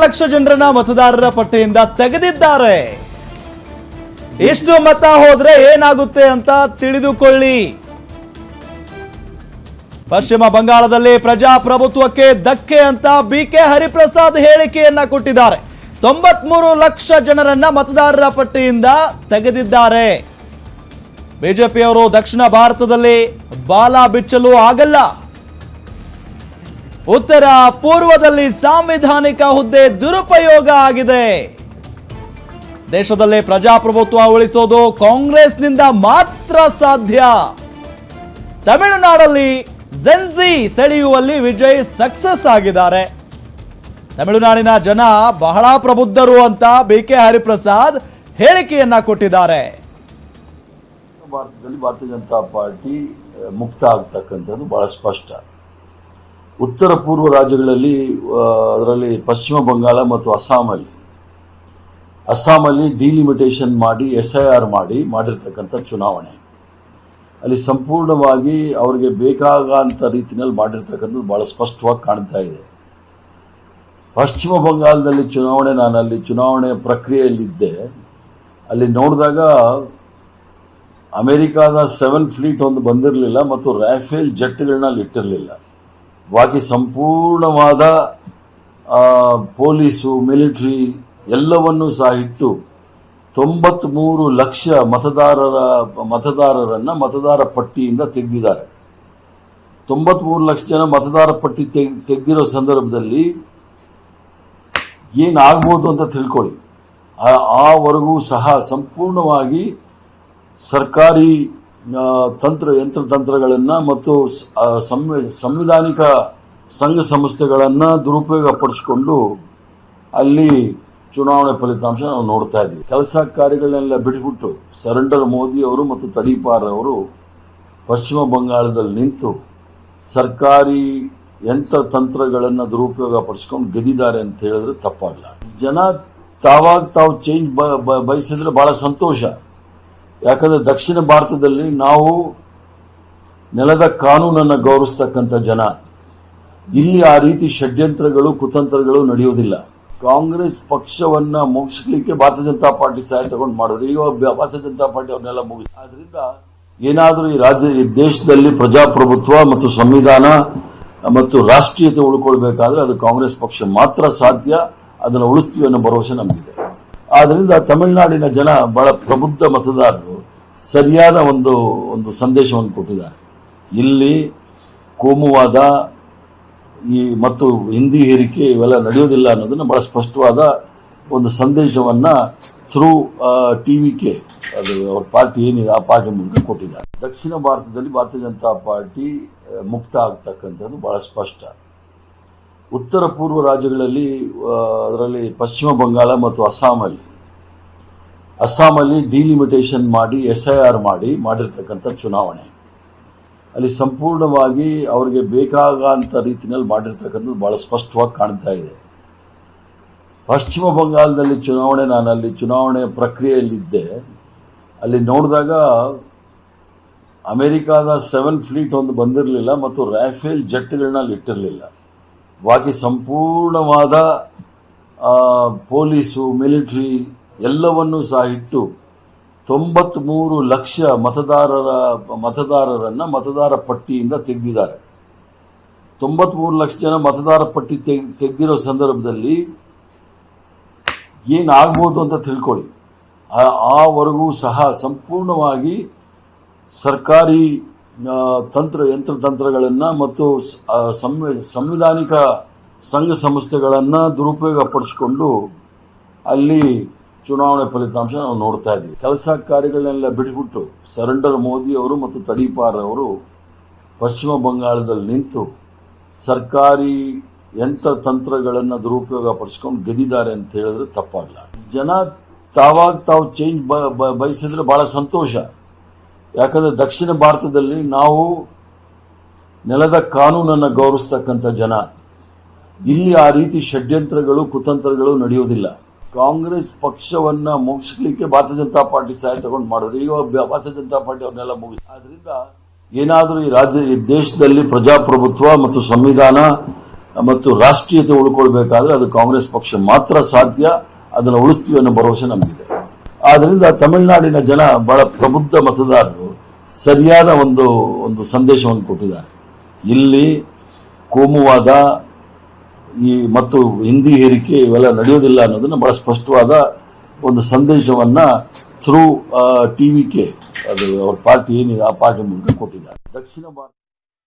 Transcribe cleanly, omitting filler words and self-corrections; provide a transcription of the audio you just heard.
ಲಕ್ಷ ಜನರನ್ನ ಮತದಾರರ ಪಟ್ಟಿಯಿಂದ ತೆಗೆದಿದ್ದಾರೆ. ಎಷ್ಟು ಮತ ಹೋದ್ರೆ ಏನಾಗುತ್ತೆ ಅಂತ ತಿಳಿದುಕೊಳ್ಳಿ. ಪಶ್ಚಿಮ ಬಂಗಾಳದಲ್ಲಿ ಪ್ರಜಾಪ್ರಭುತ್ವಕ್ಕೆ ಧಕ್ಕೆ ಅಂತ ಬಿಕೆ ಹರಿಪ್ರಸಾದ್ ಹೇಳಿಕೆಯನ್ನ ಕೊಟ್ಟಿದ್ದಾರೆ. 93 ಲಕ್ಷ ಜನರನ್ನ ಮತದಾರರ ಪಟ್ಟಿಯಿಂದ ತೆಗೆದಿದ್ದಾರೆ. ಬಿಜೆಪಿಯವರು ದಕ್ಷಿಣ ಭಾರತದಲ್ಲಿ ಬಾಲ ಬಿಚ್ಚಲು ಆಗಲ್ಲ, ಉತ್ತರ ಪೂರ್ವದಲ್ಲಿ ಸಾಂವಿಧಾನಿಕ ಹುದ್ದೆ ದುರುಪಯೋಗ ಆಗಿದೆ, ದೇಶದಲ್ಲಿ ಪ್ರಜಾಪ್ರಭುತ್ವ ಉಳಿಸೋದು ಕಾಂಗ್ರೆಸ್ನಿಂದ ಮಾತ್ರ ಸಾಧ್ಯ, ತಮಿಳುನಾಡಲ್ಲಿ ಜೆನ್ಜಿ ಸೆಳೆಯುವಲ್ಲಿ ವಿಜಯ್ ಸಕ್ಸಸ್ ಆಗಿದ್ದಾರೆ. ತಮಿಳುನಾಡಿನ ಜನ ಬಹಳ ಪ್ರಬುದ್ಧರು ಅಂತ ಬಿಕೆ ಹರಿಪ್ರಸಾದ್ ಹೇಳಿಕೆಯನ್ನ ಕೊಟ್ಟಿದ್ದಾರೆ. ಭಾರತದಲ್ಲಿ ಭಾರತೀಯ ಜನತಾ ಪಾರ್ಟಿ ಮುಕ್ತ ಆಗ್ತಕ್ಕಂಥದ್ದು ಬಹಳ ಸ್ಪಷ್ಟ. ಉತ್ತರ ಪೂರ್ವ ರಾಜ್ಯಗಳಲ್ಲಿ, ಅದರಲ್ಲಿ ಪಶ್ಚಿಮ ಬಂಗಾಳ ಮತ್ತು ಅಸ್ಸಾಮಲ್ಲಿ ಡಿಲಿಮಿಟೇಷನ್ ಮಾಡಿ SIR ಮಾಡಿರ್ತಕ್ಕಂಥ ಚುನಾವಣೆ, ಅಲ್ಲಿ ಸಂಪೂರ್ಣವಾಗಿ ಅವರಿಗೆ ಬೇಕಾಗಂಥ ರೀತಿಯಲ್ಲಿ ಮಾಡಿರ್ತಕ್ಕಂಥದ್ದು ಬಹಳ ಸ್ಪಷ್ಟವಾಗಿ ಕಾಣ್ತಾ ಇದೆ. ಪಶ್ಚಿಮ ಬಂಗಾಳದಲ್ಲಿ ನಾನು ಅಲ್ಲಿ ಚುನಾವಣೆ ಪ್ರಕ್ರಿಯೆಯಲ್ಲಿದ್ದೆ. ಅಲ್ಲಿ ನೋಡಿದಾಗ ಅಮೆರಿಕಾದ 7 ಫ್ಲೀಟ್ ಒಂದು ಬಂದಿರಲಿಲ್ಲ ಮತ್ತು ರಾಫೇಲ್ ಜೆಟ್ಗಳನ್ನ ಅಲ್ಲಿ ಇಟ್ಟಿರಲಿಲ್ಲ. ಬಾಕಿ ಸಂಪೂರ್ಣವಾದ ಪೊಲೀಸು, ಮಿಲಿಟರಿ ಎಲ್ಲವನ್ನೂ ಸಹ ಇಟ್ಟು 93 ಲಕ್ಷ ಮತದಾರರನ್ನ ಮತದಾರ ಪಟ್ಟಿಯಿಂದ ತೆಗೆದಿದ್ದಾರೆ. 93 ಲಕ್ಷ ಜನ ಮತದಾರ ಪಟ್ಟಿ ತೆಗೆದಿರೋ ಸಂದರ್ಭದಲ್ಲಿ ಏನಾಗ್ಬೋದು ಅಂತ ತಿಳ್ಕೊಳ್ಳಿ. ಆವರೆಗೂ ಸಹ ಸಂಪೂರ್ಣವಾಗಿ ಸರ್ಕಾರಿ ಯಂತ್ರತಂತ್ರಗಳನ್ನು ಮತ್ತು ಸಂವಿಧಾನಿಕ ಸಂಘ ಸಂಸ್ಥೆಗಳನ್ನು ದುರುಪಯೋಗ ಪಡಿಸಿಕೊಂಡು ಅಲ್ಲಿ ಚುನಾವಣೆ ಫಲಿತಾಂಶ ನಾವು ನೋಡ್ತಾ ಇದ್ದೀವಿ. ಕೆಲಸ ಕಾರ್ಯಗಳನ್ನೆಲ್ಲ ಬಿಟ್ಬಿಟ್ಟು ಸರೆಂಡರ್ ಮೋದಿ ಅವರು ಮತ್ತು ತಡೀಪಾರ್ ಅವರು ಪಶ್ಚಿಮ ಬಂಗಾಳದಲ್ಲಿ ನಿಂತು ಸರ್ಕಾರಿ ಯಂತ್ರತಂತ್ರಗಳನ್ನು ದುರುಪಯೋಗ ಪಡಿಸ್ಕೊಂಡು ಗೆದ್ದಿದ್ದಾರೆ ಅಂತ ಹೇಳಿದ್ರೆ ತಪ್ಪಾಗಲ್ಲ. ಜನ ತಾವು ಚೇಂಜ್ ಬಯಸಿದ್ರೆ ಬಹಳ ಸಂತೋಷ. ಯಾಕಂದ್ರೆ ದಕ್ಷಿಣ ಭಾರತದಲ್ಲಿ ನಾವು ನೆಲದ ಕಾನೂನನ್ನು ಗೌರವಿಸ್ತಕ್ಕಂಥ ಜನ, ಇಲ್ಲಿ ಆ ರೀತಿ ಷಡ್ಯಂತ್ರಗಳು ಕುತಂತ್ರಗಳು ನಡೆಯುವುದಿಲ್ಲ. ಕಾಂಗ್ರೆಸ್ ಪಕ್ಷವನ್ನ ಮುಗಿಸ್ಲಿಕ್ಕೆ ಭಾರತೀಯ ಜನತಾ ಪಾರ್ಟಿ ಸಹಾಯ ತಗೊಂಡು ಮಾಡಿದ್ರು. ಈಗ ಭಾರತೀಯ ಜನತಾ ಪಾರ್ಟಿ ಅವ್ರನ್ನೆಲ್ಲ ಮುಗಿಸ್. ಆದ್ರಿಂದ ಏನಾದರೂ ಈ ದೇಶದಲ್ಲಿ ಪ್ರಜಾಪ್ರಭುತ್ವ ಮತ್ತು ಸಂವಿಧಾನ ಮತ್ತು ರಾಷ್ಟ್ರೀಯತೆ ಉಳ್ಕೊಳ್ಬೇಕಾದ್ರೆ ಅದು ಕಾಂಗ್ರೆಸ್ ಪಕ್ಷ ಮಾತ್ರ ಸಾಧ್ಯ. ಅದನ್ನು ಉಳಿಸ್ತೀವಿ ಅನ್ನೋ ಭರವಸೆ ನಮಗಿದೆ. ಆದ್ರಿಂದ ತಮಿಳುನಾಡಿನ ಜನ ಬಹಳ ಪ್ರಬುದ್ಧ ಮತದಾರರು ಸರಿಯಾದ ಒಂದು ಸಂದೇಶವನ್ನು ಕೊಟ್ಟಿದ್ದಾರೆ. ಇಲ್ಲಿ ಕೋಮುವಾದ ಮತ್ತು ಹಿಂದಿ ಹೇರಿಕೆ ಇವೆಲ್ಲ ನಡೆಯೋದಿಲ್ಲ ಅನ್ನೋದನ್ನ ಬಹಳ ಸ್ಪಷ್ಟವಾದ ಒಂದು ಸಂದೇಶವನ್ನ ಥ್ರೂ TVK, ಅದು ಅವ್ರ ಪಾರ್ಟಿ ಏನಿದೆ ಆ ಪಾರ್ಟಿ ಮೂಲಕ ಕೊಟ್ಟಿದ್ದಾರೆ. ದಕ್ಷಿಣ ಭಾರತದಲ್ಲಿ ಭಾರತೀಯ ಜನತಾ ಪಾರ್ಟಿ ಮುಕ್ತ ಆಗ್ತಕ್ಕಂಥದ್ದು ಬಹಳ ಸ್ಪಷ್ಟ. ಉತ್ತರ ಪೂರ್ವ ರಾಜ್ಯಗಳಲ್ಲಿ, ಅದರಲ್ಲಿ ಪಶ್ಚಿಮ ಬಂಗಾಳ ಮತ್ತು ಅಸ್ಸಾಮಲ್ಲಿ ಡಿಲಿಮಿಟೇಷನ್ ಮಾಡಿ SIR ಮಾಡಿರ್ತಕ್ಕಂಥ ಚುನಾವಣೆ, ಅಲ್ಲಿ ಸಂಪೂರ್ಣವಾಗಿ ಅವರಿಗೆ ಬೇಕಾಗಂಥ ರೀತಿಯಲ್ಲಿ ಮಾಡಿರ್ತಕ್ಕಂಥದ್ದು ಬಹಳ ಸ್ಪಷ್ಟವಾಗಿ ಕಾಣ್ತಾ ಇದೆ. ಪಶ್ಚಿಮ ಬಂಗಾಳದಲ್ಲಿ ನಾನು ಅಲ್ಲಿ ಚುನಾವಣೆ ಪ್ರಕ್ರಿಯೆಯಲ್ಲಿದ್ದೆ. ಅಲ್ಲಿ ನೋಡಿದಾಗ ಅಮೆರಿಕಾದ 7 ಫ್ಲೀಟ್ ಒಂದು ಬಂದಿರಲಿಲ್ಲ ಮತ್ತು ರಾಫೇಲ್ ಜೆಟ್ಗಳನ್ನ ಅಲ್ಲಿ ಇಟ್ಟಿರಲಿಲ್ಲ. ಬಾಕಿ ಸಂಪೂರ್ಣವಾದ ಪೊಲೀಸು, ಮಿಲಿಟರಿ ಎಲ್ಲವನ್ನೂ ಸಹ ಇಟ್ಟು 93 ಲಕ್ಷ ಮತದಾರರನ್ನ ಮತದಾರ ಪಟ್ಟಿಯಿಂದ ತೆಗೆದಿದ್ದಾರೆ. 93 ಲಕ್ಷ ಜನ ಮತದಾರ ಪಟ್ಟಿ ತೆಗೆದಿರೋ ಸಂದರ್ಭದಲ್ಲಿ ಏನಾಗ್ಬೋದು ಅಂತ ತಿಳ್ಕೊಳ್ಳಿ. ಆವರೆಗೂ ಸಹ ಸಂಪೂರ್ಣವಾಗಿ ಸರ್ಕಾರಿ ಯಂತ್ರತಂತ್ರಗಳನ್ನು ಮತ್ತು ಸಂವಿಧಾನಿಕ ಸಂಘ ಸಂಸ್ಥೆಗಳನ್ನು ದುರುಪಯೋಗ ಪಡಿಸಿಕೊಂಡು ಅಲ್ಲಿ ಚುನಾವಣೆ ಫಲಿತಾಂಶ ನಾವು ನೋಡ್ತಾ ಇದ್ದೀವಿ. ಕೆಲಸ ಕಾರ್ಯಗಳನ್ನೆಲ್ಲ ಬಿಟ್ಬಿಟ್ಟು ಸರೆಂಡರ್ ಮೋದಿ ಅವರು ಮತ್ತು ತಡೀಪಾರ್ ಅವರು ಪಶ್ಚಿಮ ಬಂಗಾಳದಲ್ಲಿ ನಿಂತು ಸರ್ಕಾರಿ ಯಂತ್ರತಂತ್ರಗಳನ್ನು ದುರುಪಯೋಗ ಪಡಿಸ್ಕೊಂಡು ಗೆದ್ದಿದ್ದಾರೆ ಅಂತ ಹೇಳಿದ್ರೆ ತಪ್ಪಾಗಲ್ಲ. ಜನ ತಾವು ಚೇಂಜ್ ಬಯಸಿದ್ರೆ ಬಹಳ ಸಂತೋಷ. ಯಾಕಂದ್ರೆ ದಕ್ಷಿಣ ಭಾರತದಲ್ಲಿ ನಾವು ನೆಲದ ಕಾನೂನನ್ನು ಗೌರವಿಸ್ತಕ್ಕಂಥ ಜನ, ಇಲ್ಲಿ ಆ ರೀತಿ ಷಡ್ಯಂತ್ರಗಳು ಕುತಂತ್ರಗಳು ನಡೆಯುವುದಿಲ್ಲ. ಕಾಂಗ್ರೆಸ್ ಪಕ್ಷವನ್ನ ಮುಗಿಸ್ಲಿಕ್ಕೆ ಭಾರತೀಯ ಜನತಾ ಪಾರ್ಟಿ ಸಹಾಯ ತಗೊಂಡು ಮಾಡಿದ್ರು. ಈಗ ಭಾರತೀಯ ಜನತಾ ಪಾರ್ಟಿ ಅವ್ರನ್ನೆಲ್ಲ ಮುಗಿಸ್. ಆದ್ರಿಂದ ಏನಾದರೂ ಈ ದೇಶದಲ್ಲಿ ಪ್ರಜಾಪ್ರಭುತ್ವ ಮತ್ತು ಸಂವಿಧಾನ ಮತ್ತು ರಾಷ್ಟ್ರೀಯತೆ ಉಳ್ಕೊಳ್ಬೇಕಾದ್ರೆ ಅದು ಕಾಂಗ್ರೆಸ್ ಪಕ್ಷ ಮಾತ್ರ ಸಾಧ್ಯ. ಅದನ್ನು ಉಳಿಸ್ತೀವಿ ಅನ್ನೋ ಭರವಸೆ ನಮಗಿದೆ. ಆದ್ರಿಂದ ತಮಿಳುನಾಡಿನ ಜನ ಬಹಳ ಪ್ರಬುದ್ಧ ಮತದಾರರು ಸರಿಯಾದ ಒಂದು ಸಂದೇಶವನ್ನು ಕೊಟ್ಟಿದ್ದಾರೆ. ಇಲ್ಲಿ ಕೋಮುವಾದ ಮತ್ತು ಹಿಂದಿ ಹೇರಿಕೆ ಇವೆಲ್ಲ ನಡೆಯೋದಿಲ್ಲ ಅನ್ನೋದನ್ನ ಬಹಳ ಸ್ಪಷ್ಟವಾದ ಒಂದು ಸಂದೇಶವನ್ನ ಥ್ರೂ ಟಿವಿಕೆ ಅದು ಅವ್ರ ಪಾರ್ಟಿ ಏನಿದೆ ಆ ಪಾರ್ಟಿ ಮೂಲಕ ಕೊಟ್ಟಿದ್ದಾರೆ. ದಕ್ಷಿಣ ಭಾರತ